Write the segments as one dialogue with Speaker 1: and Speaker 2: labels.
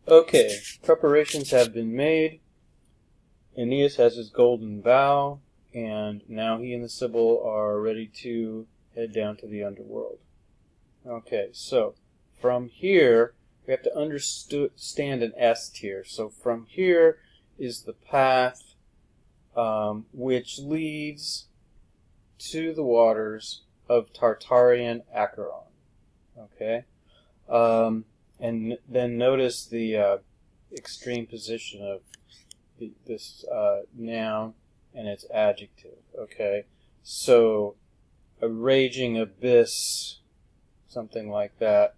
Speaker 1: Okay, preparations have been made. Aeneas has his golden bow, and now he and the Sybil are ready to head down to the Underworld. Okay, so from here, we have to understand an S tier. So from here is the path which leads to the waters of Tartarian Acheron. Okay? And then notice the extreme position of this noun and its adjective. Okay? So, a raging abyss, something like that.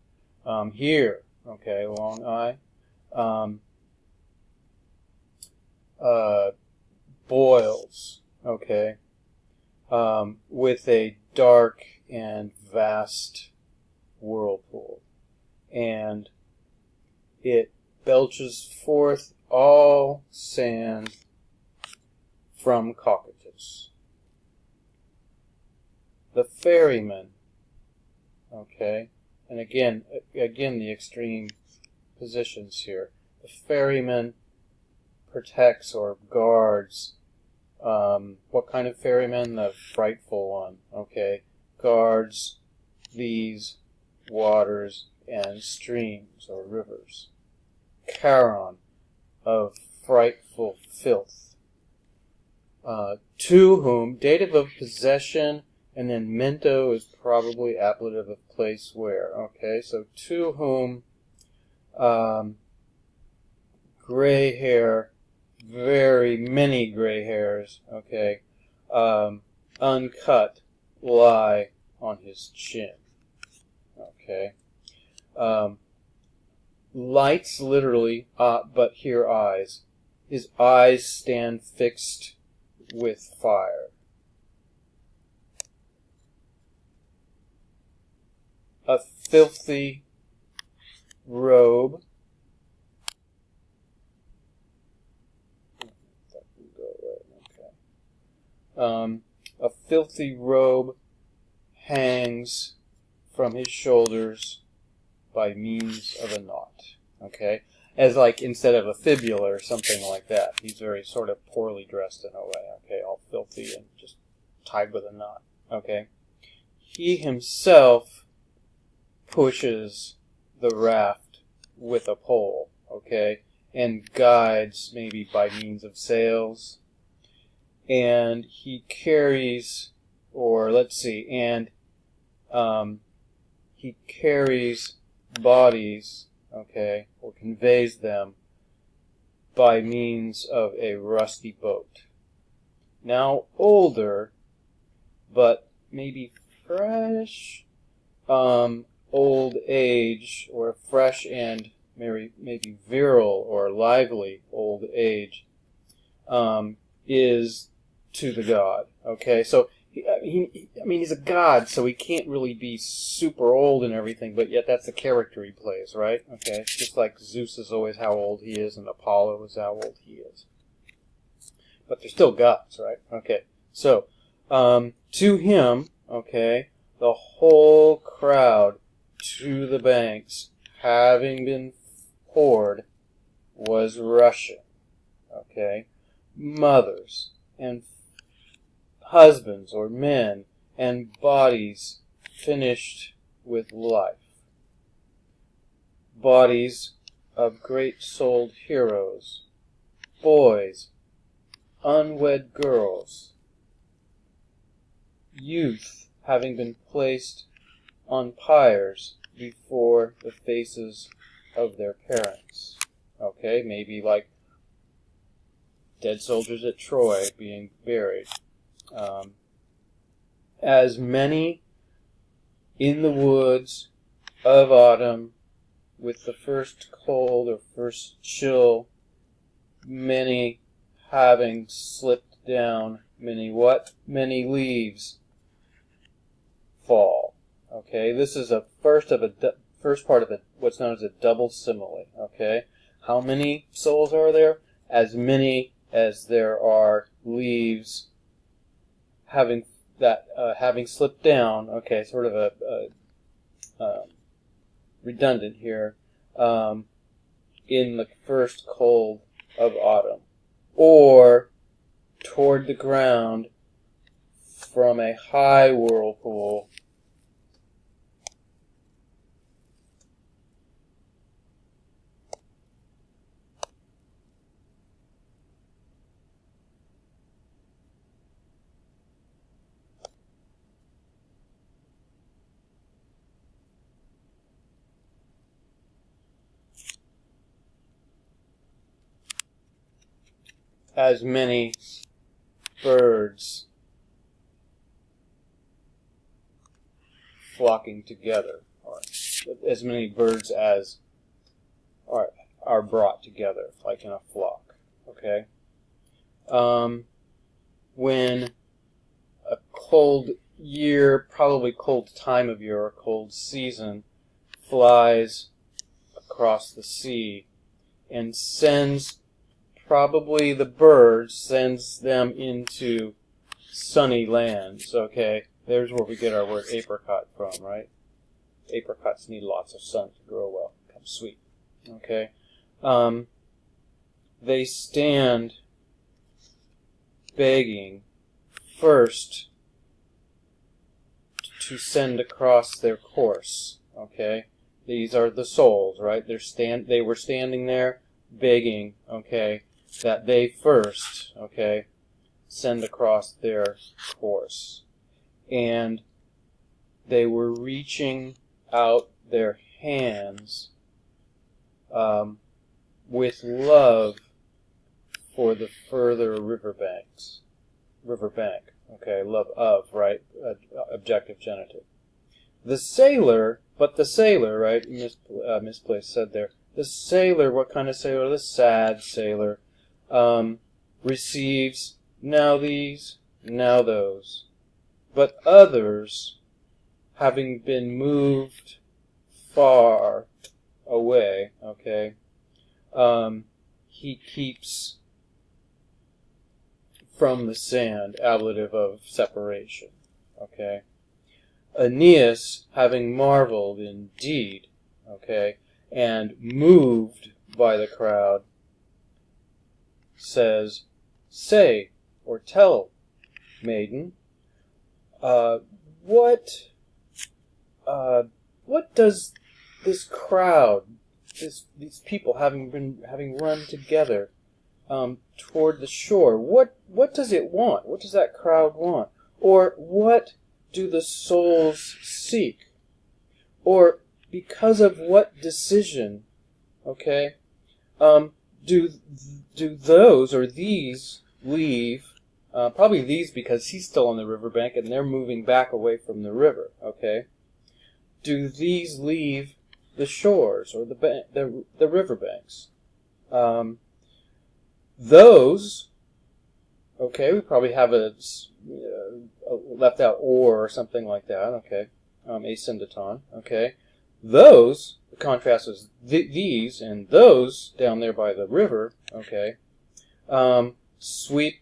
Speaker 1: Here, okay, long I. Boils, okay, with a dark and vast whirlpool. And it belches forth all sand from Cocytus. The ferryman, okay, and again the extreme positions here. The ferryman protects or guards. What kind of ferryman? The frightful one, okay, guards these waters and streams or rivers. Charon, of frightful filth. To whom, dative of possession, and then mento is probably ablative of place where. Okay, so to whom gray hair, very many gray hairs, okay, uncut, lie on his chin. Okay. Lights, literally, but here eyes. His eyes stand fixed with fire. A filthy robe. A filthy robe hangs from his shoulders by means of a knot. Okay? As like instead of a fibula or something like that. He's very sort of poorly dressed in a way. Okay? All filthy and just tied with a knot. Okay? He himself pushes the raft with a pole. Okay? And guides maybe by means of sails. And he carries, or let's see, and he carries bodies, okay, or conveys them by means of a rusty boat. Now older, but maybe fresh, old age, or fresh and maybe virile or lively old age, is to the god. Okay, so he's a god, so he can't really be super old and everything, but yet that's the character he plays, right? Okay, just like Zeus is always how old he is, and Apollo is how old he is. But they're still gods, right? Okay, so to him, okay, the whole crowd to the banks, having been poured, was rushing. Okay, mothers and husbands or men and bodies finished with life. Bodies of great-souled heroes, boys, unwed girls, youth having been placed on pyres before the faces of their parents. Okay, maybe like dead soldiers at Troy being buried. As many in the woods of autumn with the first cold or first chill, many having slipped down, many what? Many leaves fall. Okay, this is a first part of what's known as a double simile. Okay, how many souls are there? As many as there are leaves having slipped down. Okay, sort of a redundant here. in the first cold of autumn, or toward the ground from a high whirlpool as many birds flocking together, or as many birds as are brought together, like in a flock. Okay? When a cold year, probably cold time of year, or cold season, flies across the sea and sends, probably the birds, sends them into sunny lands, okay? There's where we get our word apricot from, right? Apricots need lots of sun to grow well, become sweet, okay? They stand begging first to send across their course, okay? These are the souls, right? They were standing there begging, okay, that they first, okay, send across their course. And they were reaching out their hands with love for the further riverbank, okay, love of, right, objective genitive. The sailor, right, misplaced said there, the sailor, what kind of sailor? The sad sailor, receives now these, now those. But others, having been moved far away, okay, he keeps from the sand, ablative of separation, okay. Aeneas, having marveled indeed, okay, and moved by the crowd, says, "Say, or tell, maiden, what does this crowd, these people having run together toward the shore, what does it want? What does that crowd want? Or what do the souls seek? Or because of what decision, okay, do those or these leave, probably these because he's still on the riverbank and they're moving back away from the river, okay? Do these leave the shores or the riverbanks? Those, okay, we probably have a left out or something like that, okay, asyndeton, okay. Those, the contrast is these and those down there by the river, okay, sweep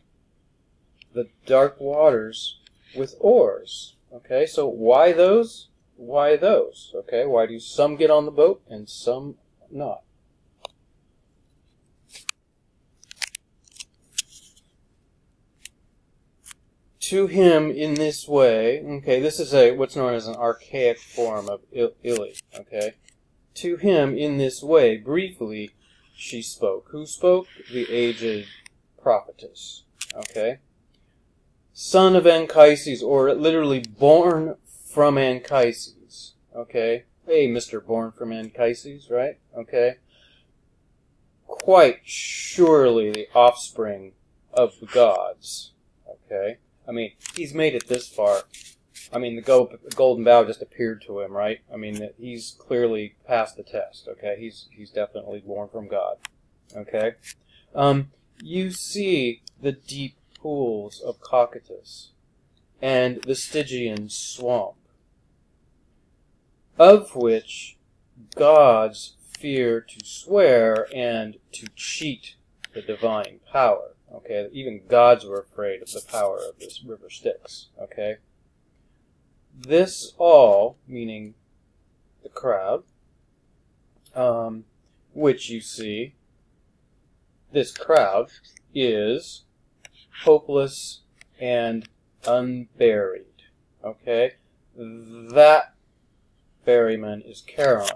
Speaker 1: the dark waters with oars, okay. So why those? Why those? Okay, why do some get on the boat and some not? To him in this way, okay, this is what's known as an archaic form of Ili, okay. To him in this way, briefly, she spoke. Who spoke? The aged prophetess, okay. Son of Anchises, or literally born from Anchises, okay. Hey, Mr. Born from Anchises, right? Okay. Quite surely the offspring of the gods, okay. I mean, he's made it this far. I mean, the golden bough just appeared to him, right? I mean, he's clearly passed the test, okay? He's definitely born from God, okay? You see the deep pools of Cocytus and the Stygian swamp, of which gods fear to swear and to cheat the divine power. Okay, even gods were afraid of the power of this river Styx. Okay, this all, meaning the crowd, which you see, this crowd, is hopeless and unburied. Okay? That ferryman is Charon.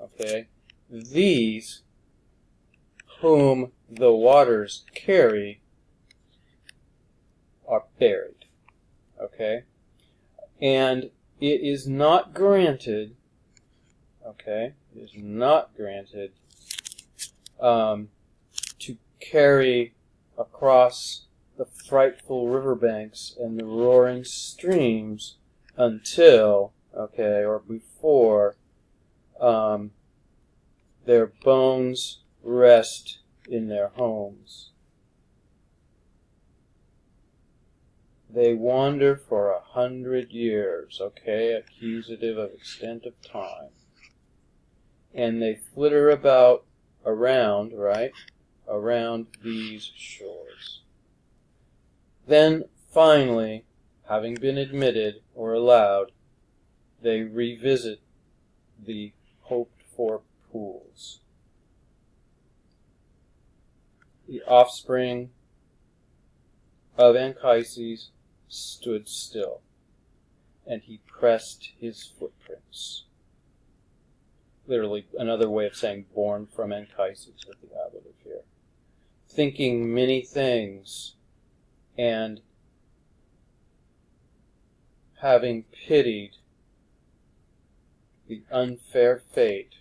Speaker 1: Okay? These, whom the waters carry, are buried. Okay? And it is not granted, okay, it is not granted to carry across the frightful riverbanks and the roaring streams until, okay, or before their bones rest in their homes. They wander for 100 years, okay, accusative of extent of time. And they flitter about around, right, around these shores. Then, finally, having been admitted or allowed, they revisit the hoped-for pools. The offspring of Anchises stood still, and he pressed his footprints. Literally, another way of saying born from Anchises with the ablative here. Thinking many things, and having pitied the unfair fate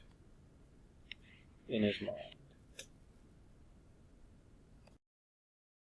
Speaker 1: in his mind.